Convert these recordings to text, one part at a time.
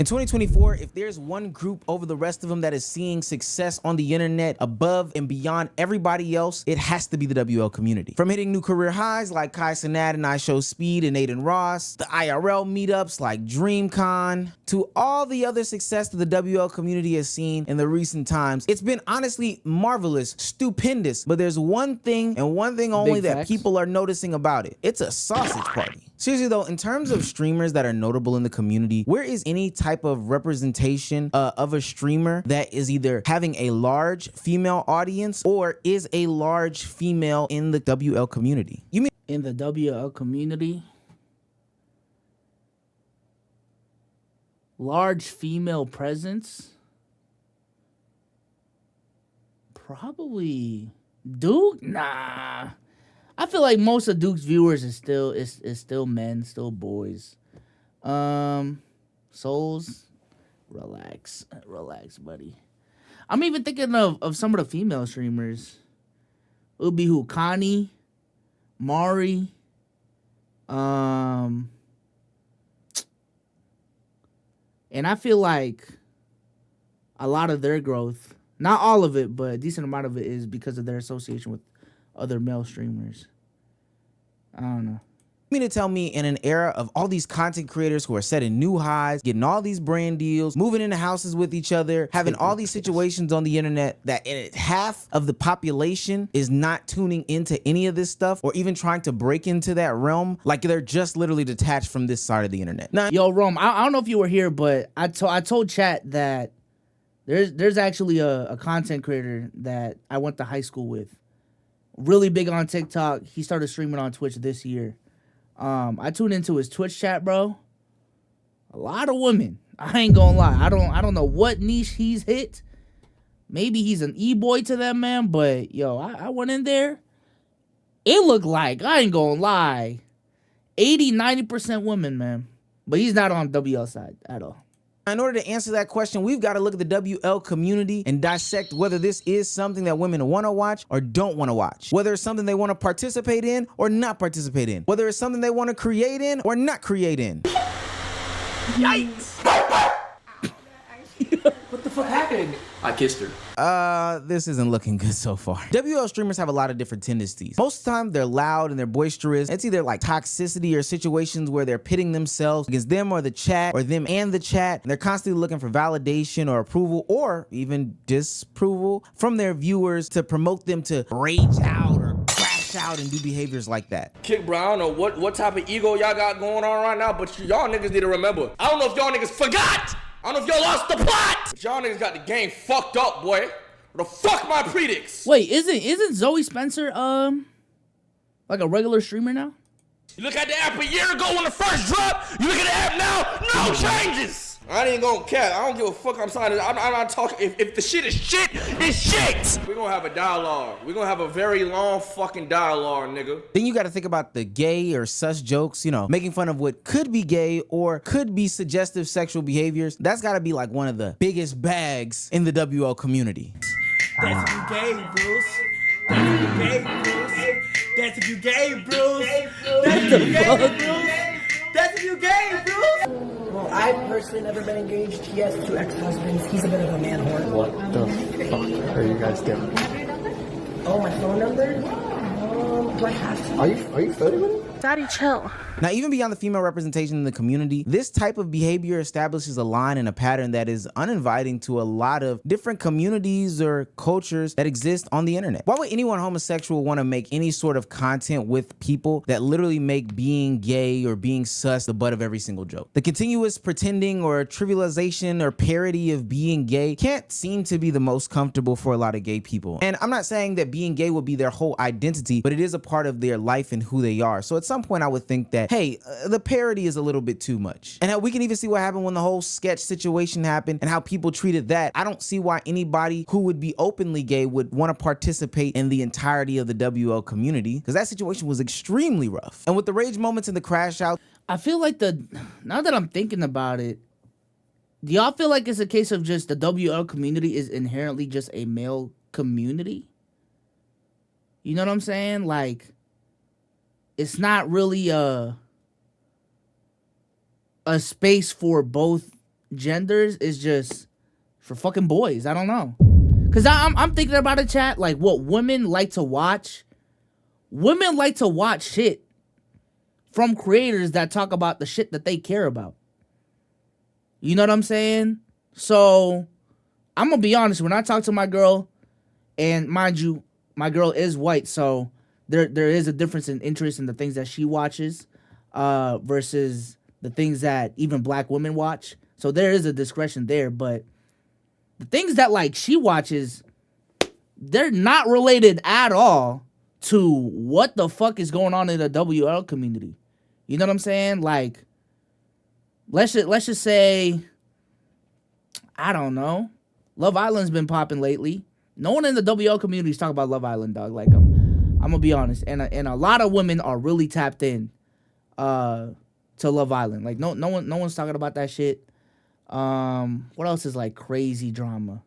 In 2024, if there's one group over the rest of them that is seeing success on the internet above and beyond everybody else, it has to be the WL community. From hitting new career highs like Kai Cenat and I Show Speed and Aiden Ross, the IRL meetups like DreamCon, to all the other success that the WL community has seen in the recent times, it's been honestly marvelous, stupendous, but there's one thing and one thing only that people are noticing about it. It's a sausage party. Seriously though, in terms of streamers that are notable in the community, where is any type of representation of a streamer that is either having a large female audience or is a large female in the WL community? You mean in the WL community? Large female presence? Probably Duke? Nah. I feel like most of Duke's viewers is still men, still boys. Souls, relax, buddy. I'm even thinking of some of the female streamers. It would be who? Connie, Mari, and I feel like a lot of their growth, not all of it, but a decent amount of it is because of their association with other male streamers. I don't know. You mean to tell me in an era of all these content creators who are setting new highs, getting all these brand deals, moving into houses with each other, having all these situations on the internet, that half of the population is not tuning into any of this stuff or even trying to break into that realm? Like they're just literally detached from this side of the internet. Now, yo, Rome, I don't know if you were here, but I told chat that there's actually a content creator that I went to high school with. Really big on TikTok. He started streaming on Twitch this year. I tuned into his Twitch chat, bro. A lot of women. I ain't gonna lie. I don't know what niche he's hit. Maybe he's an e-boy to them, man. But yo, I went in there. It looked like, I ain't gonna lie, 80-90% women, man. But he's not on WL side at all. In order to answer that question, we've got to look at the WL community and dissect whether this is something that women want to watch or don't want to watch. Whether it's something they want to participate in or not participate in. Whether it's something they want to create in or not create in. Yikes! What the fuck happened? I kissed her. This isn't looking good so far. WL streamers have a lot of different tendencies. Most of the time, they're loud and they're boisterous. It's either like toxicity or situations where they're pitting themselves against them or the chat or them and the chat. And they're constantly looking for validation or approval or even disapproval from their viewers to promote them to rage out or crash out and do behaviors like that. Kick, bro, I don't know what type of ego y'all got going on right now, but y'all niggas need to remember. I don't know if y'all niggas forgot. I don't know if y'all lost the plot. But y'all niggas got the game fucked up, boy. Where the fuck my predicts? Wait, isn't Zoe Spencer like a regular streamer now? You look at the app a year ago when the first drop. You look at the app now, no changes. I ain't gonna care. I don't give a fuck. I'm not talking. If the shit is shit, it's shit. We're gonna have a dialogue. We're gonna have a very long fucking dialogue, nigga. Then you gotta think about the gay or sus jokes, you know, making fun of what could be gay or could be suggestive sexual behaviors. That's gotta be like one of the biggest bags in the WL community. That's if you gay, Bruce. That's if you gay, Bruce. That's if you gay, Bruce. That's if you gay, Bruce. That's if you gay, Bruce. Well, I've personally never been engaged. He has 2 ex-husbands. He's a bit of a man whore. What the fuck are you guys doing? Oh, my phone number? Do I have to? Are you flirting with him? Daddy, chill. Now, even beyond the female representation in the community, this type of behavior establishes a line and a pattern that is uninviting to a lot of different communities or cultures that exist on the internet. Why would anyone homosexual want to make any sort of content with people that literally make being gay or being sus the butt of every single joke? The continuous pretending or trivialization or parody of being gay can't seem to be the most comfortable for a lot of gay people. And I'm not saying that being gay will be their whole identity, but it is a part of their life and who they are. So at some point I would think that, hey, the parody is a little bit too much. And we can even see what happened when the whole sketch situation happened and how people treated that. I don't see why anybody who would be openly gay would want to participate in the entirety of the WL community, because that situation was extremely rough. And with the rage moments and the crash out, I feel like now that I'm thinking about it, do y'all feel like it's a case of just the WL community is inherently just a male community? You know what I'm saying? Like, it's not really a space for both genders is just for fucking boys. I don't know. Cause I'm thinking about a chat like what women like to watch. Women like to watch shit from creators that talk about the shit that they care about. You know what I'm saying? So I'm gonna be honest. When I talk to my girl, and mind you, my girl is white, so there is a difference in interest in the things that she watches versus the things that even black women watch. So there is a discretion there, but the things that like she watches, they're not related at all to what the fuck is going on in the WL community. You know what I'm saying? Like, let's just say, I don't know, Love Island's been popping lately. No one in the WL community is talking about Love Island, dog. Like, I'm gonna be honest, and a lot of women are really tapped in to Love Island. Like, no one's talking about that shit. What else is like crazy drama?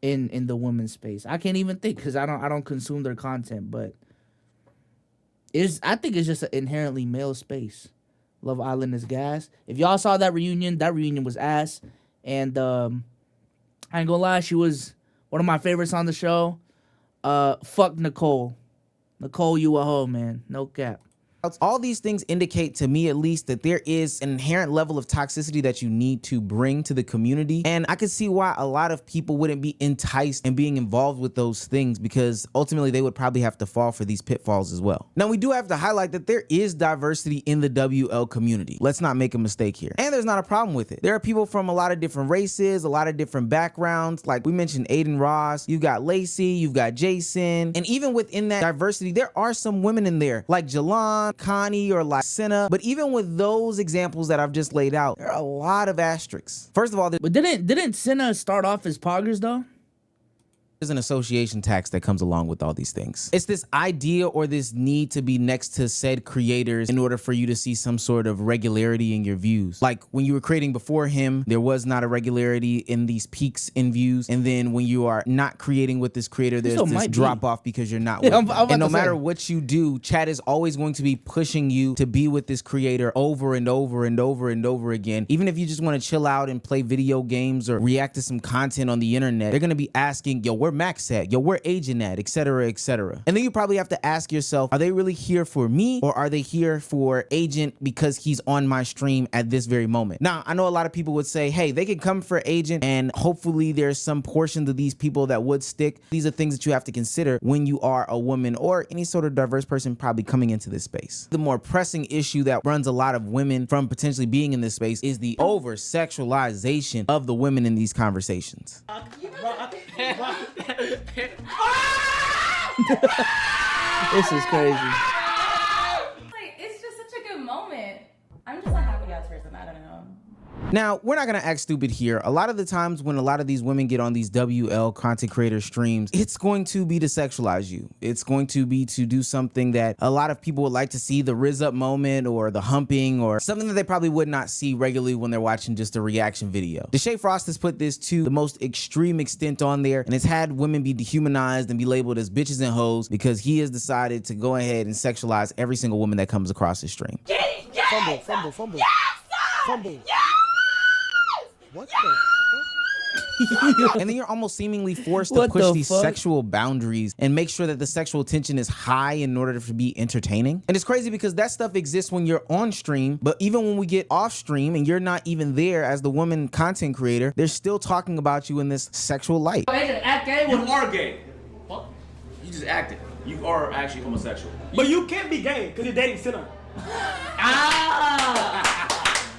In the women's space, I can't even think because I don't consume their content, but I think it's just an inherently male space. Love Island is gas. If y'all saw that reunion was ass, and I ain't gonna lie, she was one of my favorites on the show. Fuck Nicole, you a hoe, man, no cap. All these things indicate to me, at least, that there is an inherent level of toxicity that you need to bring to the community. And I can see why a lot of people wouldn't be enticed in being involved with those things, because ultimately they would probably have to fall for these pitfalls as well. Now, we do have to highlight that there is diversity in the WL community. Let's not make a mistake here. And there's not a problem with it. There are people from a lot of different races, a lot of different backgrounds. Like we mentioned Aiden Ross, you've got Lacey, you've got Jason. And even within that diversity, there are some women in there like Jalon, Connie, or like Cinna. But even with those examples that I've just laid out, there are a lot of asterisks. First of all, But didn't Cinna start off as poggers though? there's an association tax that comes along with all these things. It's this idea or this need to be next to said creators in order for you to see some sort of regularity in your views. Like when you were creating before him, there was not a regularity in these peaks in views. And then when you are not creating with this creator, there's this drop off because you're not with them. And no matter what you do, chat is always going to be pushing you to be with this creator over and over and over and over again. Even if you just want to chill out and play video games or react to some content on the internet, they're going to be asking, yo, where Max at? Yo, where Agent at? Etc., etc. And then you probably have to ask yourself, are they really here for me, or are they here for Agent because he's on my stream at this very moment? Now, I know a lot of people would say, hey, they can come for Agent, and hopefully there's some portion of these people that would stick. These are things that you have to consider when you are a woman or any sort of diverse person probably coming into this space. The more pressing issue that runs a lot of women from potentially being in this space is the over-sexualization of the women in these conversations. This is crazy. Like, it's just such a good moment. I'm just a happy ass person. I don't know. Now, we're not gonna act stupid here. A lot of the times when a lot of these women get on these WL content creator streams, it's going to be to sexualize you. It's going to be to do something that a lot of people would like to see, the Riz Up moment or the humping, or something that they probably would not see regularly when they're watching just a reaction video. Deshae Frost has put this to the most extreme extent on there, and has had women be dehumanized and be labeled as bitches and hoes because he has decided to go ahead and sexualize every single woman that comes across his stream. Fumble. Yes, Fumble. yes! What the fuck? And then you're almost seemingly forced to push these sexual boundaries and make sure that the sexual tension is high in order to be entertaining. And it's crazy because that stuff exists when you're on stream, but even when we get off stream and you're not even there as the woman content creator, they're still talking about you in this sexual light. Act gay, you are gay. What? You just acted. You are actually homosexual. But you can't be gay because you're dating Cinna.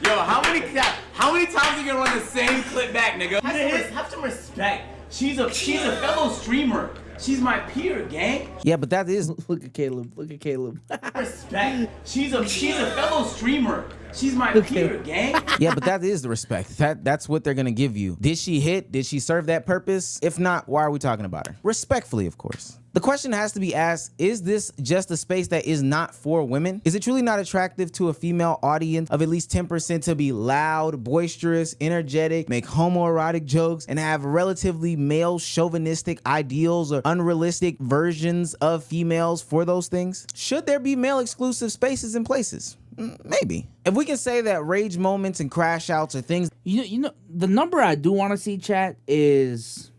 Yo, how many times are you gonna run the same clip back, nigga? Have some respect. She's a fellow streamer. She's my peer, gang. Yeah, but that is Look at Caleb. Respect. She's a fellow streamer. She's my peer, gang. yeah, but that is the respect. That's what they're gonna give you. Did she hit? Did she serve that purpose? If not, why are we talking about her? Respectfully, of course. The question has to be asked, is this just a space that is not for women? Is it truly not attractive to a female audience of at least 10% to be loud, boisterous, energetic, make homoerotic jokes, and have relatively male chauvinistic ideals or unrealistic versions of females for those things? Should there be male exclusive spaces and places? Maybe. If we can say that rage moments and crash outs are things. You know, the number I do want to see, chat, is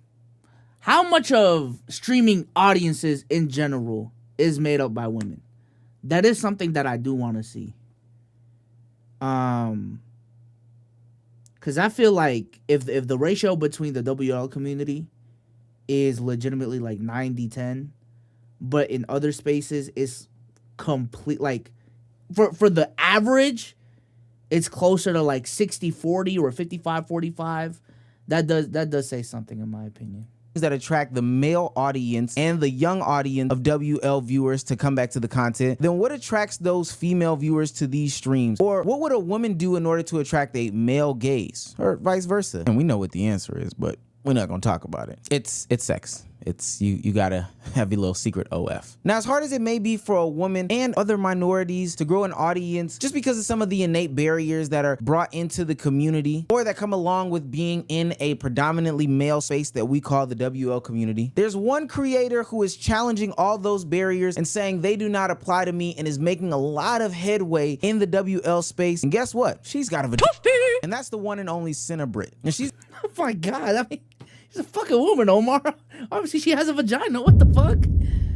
how much of streaming audiences in general is made up by women. That is something that I do want to see. Because I feel like if the ratio between the WL community is legitimately like 90-10, but in other spaces it's complete, like for the average it's closer to like 60-40 or 55-45, that does say something in my opinion. That attract the male audience and the young audience of WL viewers to come back to the content, then what attracts those female viewers to these streams? Or what would a woman do in order to attract a male gaze, or vice versa? And we know what the answer is, but we're not gonna talk about it. It's sex. It's you gotta have your little secret OF. Now, as hard as it may be for a woman and other minorities to grow an audience just because of some of the innate barriers that are brought into the community or that come along with being in a predominantly male space that we call the WL community, there's one creator who is challenging all those barriers and saying they do not apply to me and is making a lot of headway in the WL space. And guess what? She's got a vagina. And that's the one and only Cinna Brit. And she's Oh my god, I mean, she's a fucking woman, Omar. Obviously she has a vagina. What the fuck?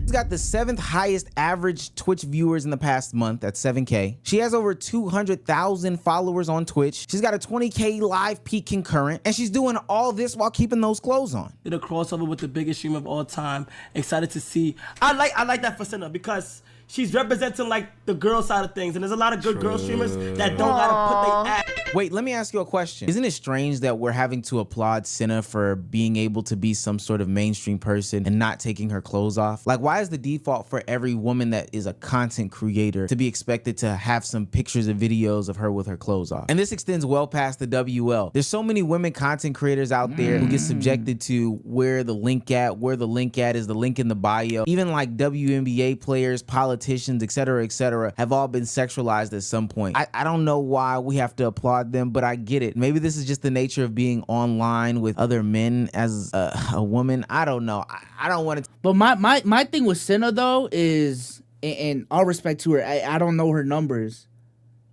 She's got the 7th highest average Twitch viewers in the past month at 7K. She has over 200,000 followers on Twitch. She's got a 20K live peak concurrent, and she's doing all this while keeping those clothes on. Did a crossover with the biggest streamer of all time. Excited to see. I like that for Cinna because she's representing like the girl side of things, and there's a lot of good girl streamers that don't gotta put their ass. Wait, let me ask you a question. Isn't it strange that we're having to applaud Cinna for being able to be some sort of mainstream person and not taking her clothes off? Like, why is the default for every woman that is a content creator to be expected to have some pictures and videos of her with her clothes off? And this extends well past the WL. There's so many women content creators out there who get subjected to where the link at is the link in the bio. Even like WNBA players, politicians, etc., have all been sexualized at some point. I don't know why we have to applaud them, but I get it. Maybe this is just the nature of being online with other men as a woman. I don't know. I don't want to. But my thing with Cinna though is, in all respect to her, I don't know her numbers.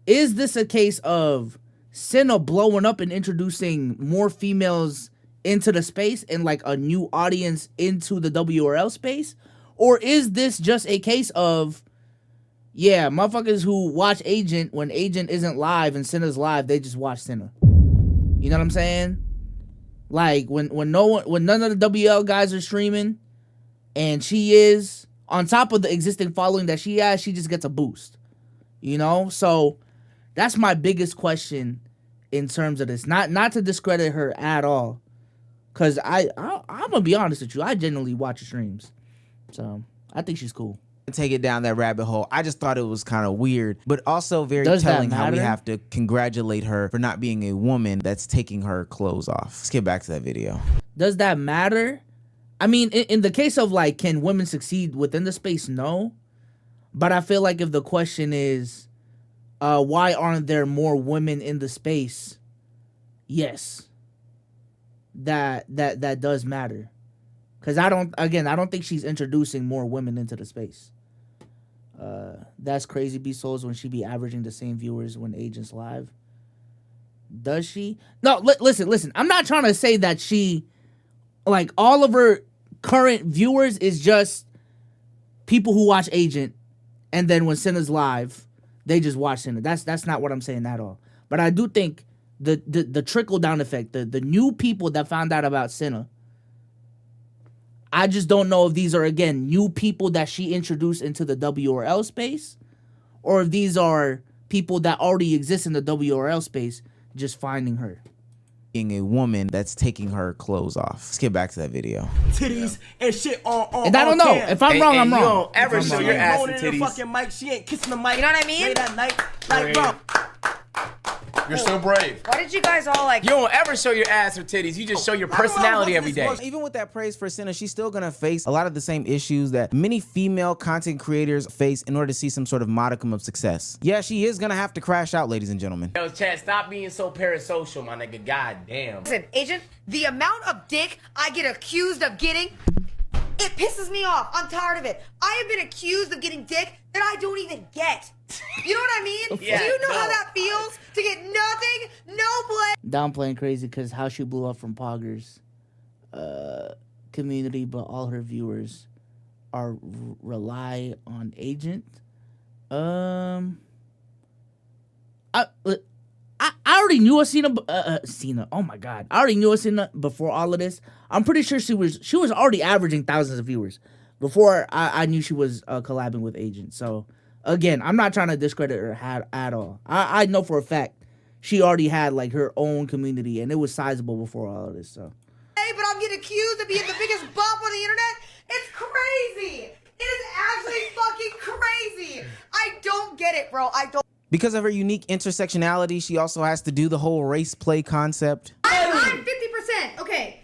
Is this a case of Cinna blowing up and introducing more females into the space and like a new audience into the WRL space? Or is this just a case of, yeah, motherfuckers who watch Agent when Agent isn't live and Cinna's live, they just watch Cinna? You know what I'm saying? Like when none of the WL guys are streaming and she is, on top of the existing following that she has, she just gets a boost. You know? So that's my biggest question in terms of this. Not to discredit her at all. Cause I'm gonna be honest with you, I genuinely watch her streams. So I think she's cool. Take it down that rabbit hole. I just thought it was kind of weird, but also very telling how we have to congratulate her for not being a woman that's taking her clothes off. Let's get back to that video. Does that matter? I mean, in the case of like, can women succeed within the space? No. But I feel like if the question is, why aren't there more women in the space? Yes. That does matter. Because I don't think she's introducing more women into the space. That's crazy, B Souls, when she be averaging the same viewers when Agent's live. Does she? No, listen. I'm not trying to say that she, like, all of her current viewers is just people who watch Agent, and then when Cinna's live, they just watch Cinna. That's not what I'm saying at all. But I do think the trickle down effect, the new people that found out about Cinna, I just don't know if these are, again, new people that she introduced into the WRL space, or if these are people that already exist in the WRL space just finding her. Being a woman that's taking her clothes off. Let's get back to that video. Titties and shit on And I don't know. If I'm wrong, I'm wrong. You don't ever show your ass and the titties. fucking mic. She ain't kissing the mic. You know what I mean? Late at night. Like, bro. You're so brave. Why did you guys all like? You don't ever show your ass or titties. You just show your personality every day. Even with that praise for Cinna, she's still gonna face a lot of the same issues that many female content creators face in order to see some sort of modicum of success. Yeah, she is gonna have to crash out, ladies and gentlemen. Yo, Chad, stop being so parasocial, my nigga. God damn. Listen, Agent, the amount of dick I get accused of getting It pisses me off. I'm tired of it. I have been accused of getting dick that I don't even get. You know what I mean? Yeah, Do you know how no. that feels to get nothing, no play? Downplaying crazy because how she blew up from Poggers community, but all her viewers are rely on agent. I already knew a Cinna. Cinna. Oh my god, I already knew a Cinna before all of this. I'm pretty sure she was already averaging thousands of viewers before I knew she was collabing with agent. So again, I'm not trying to discredit her at all. I know for a fact she already had like her own community and it was sizable before all of this. So. Hey, but I'm getting accused of being the biggest bop on the internet. It's crazy. It is actually fucking crazy. I don't get it, bro. I don't. Because of her unique intersectionality, she also has to do the whole race play concept. I'm 50%. Okay.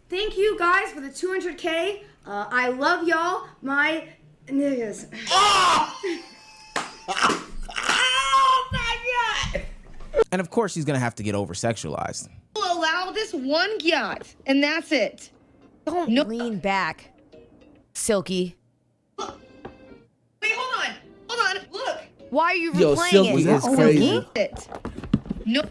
Thank you guys for the 200K. I love y'all. My niggas. Oh my God. And of course, she's gonna have to get over sexualized. We'll allow this one yacht, and that's it. Don't lean back, Silky. Wait, hold on. Hold on. Look. Why are you Yo, replaying Silky it? is crazy. No.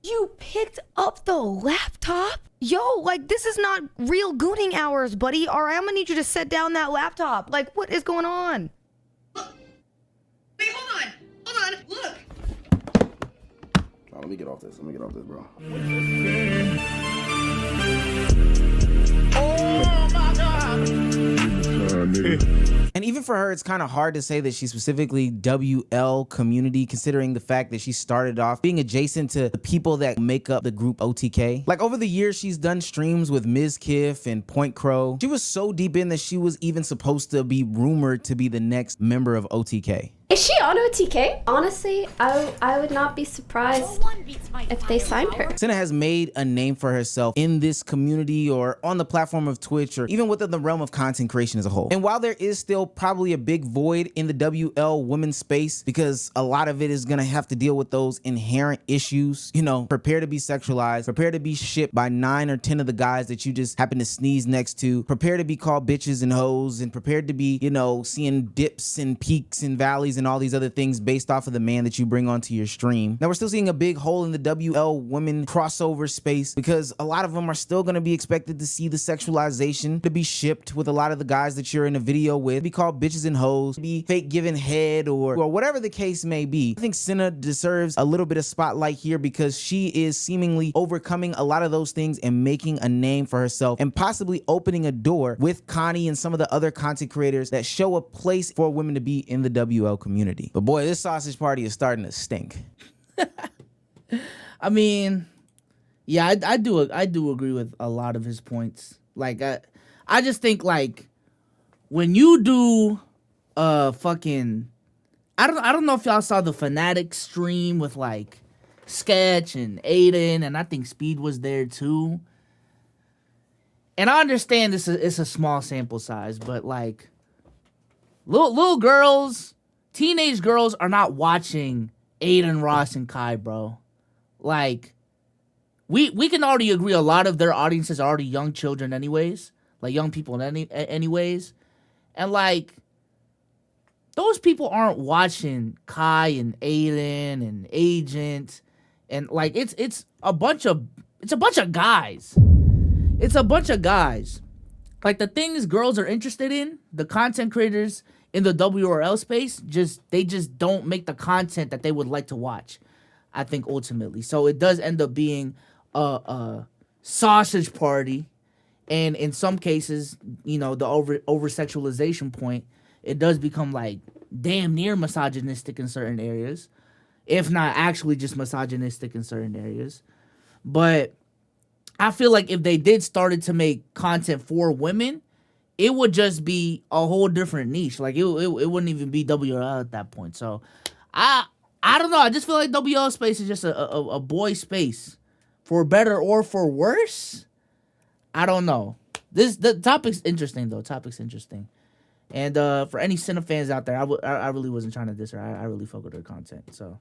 You picked up the laptop? Yo, like, this is not real gooning hours, buddy. All right, I'm gonna need you to set down that laptop. Like, what is going on? Wait, hold on. Hold on. Look. Oh, let me get off this, bro. Oh my God. And even for her, it's kind of hard to say that she's specifically WL community, considering the fact that she started off being adjacent to the people that make up the group OTK. Like over the years, she's done streams with Ms. Kiff and Point Crow. She was so deep in that she was even supposed to be rumored to be the next member of OTK. Is she on OTK? Honestly, I would not be surprised if they signed her. Cinna has made a name for herself in this community or on the platform of Twitch or even within the realm of content creation as a whole. And while there is still probably a big void in the WL women's space because a lot of it is gonna have to deal with those inherent issues, you know, prepare to be sexualized, prepare to be shipped by 9 or 10 of the guys that you just happen to sneeze next to, prepare to be called bitches and hoes, and prepared to be, you know, seeing dips and peaks and valleys and all these other things based off of the man that you bring onto your stream. Now we're still seeing a big hole in the WL women crossover space because a lot of them are still going to be expected to see the sexualization, to be shipped with a lot of the guys that you're in a video with, be called bitches and hoes, be fake giving head or whatever the case may be. I think Cinna deserves a little bit of spotlight here because she is seemingly overcoming a lot of those things and making a name for herself and possibly opening a door with Connie and some of the other content creators that show a place for women to be in the WL community. But boy, this sausage party is starting to stink. I mean, yeah, I do agree with a lot of his points. Like, I just think like when you do fucking, I don't know if y'all saw the Fnatic stream with like Sketch and Aiden, and I think Speed was there too. And I understand it's a small sample size, but like little girls, teenage girls are not watching Aiden, Ross, and Kai, bro. Like, we can already agree a lot of their audiences are already young children anyways. Like, young people anyways. And, like, those people aren't watching Kai and Aiden and Agent. And, like, it's a bunch of guys. It's a bunch of guys. Like, the things girls are interested in, the content creators in the WRL space, they just don't make the content that they would like to watch, I think, ultimately. So it does end up being a sausage party. And in some cases, you know, the over-sexualization point, it does become, like, damn near misogynistic in certain areas, if not actually just misogynistic in certain areas. But I feel like if they did started to make content for women, it would just be a whole different niche. Like, it wouldn't even be WL at that point. So, I don't know. I just feel like WL space is just a boy space. For better or for worse, I don't know. The topic's interesting, though. Topic's interesting. And for any Cinna fans out there, I really wasn't trying to diss her. I really fuck with her content, so.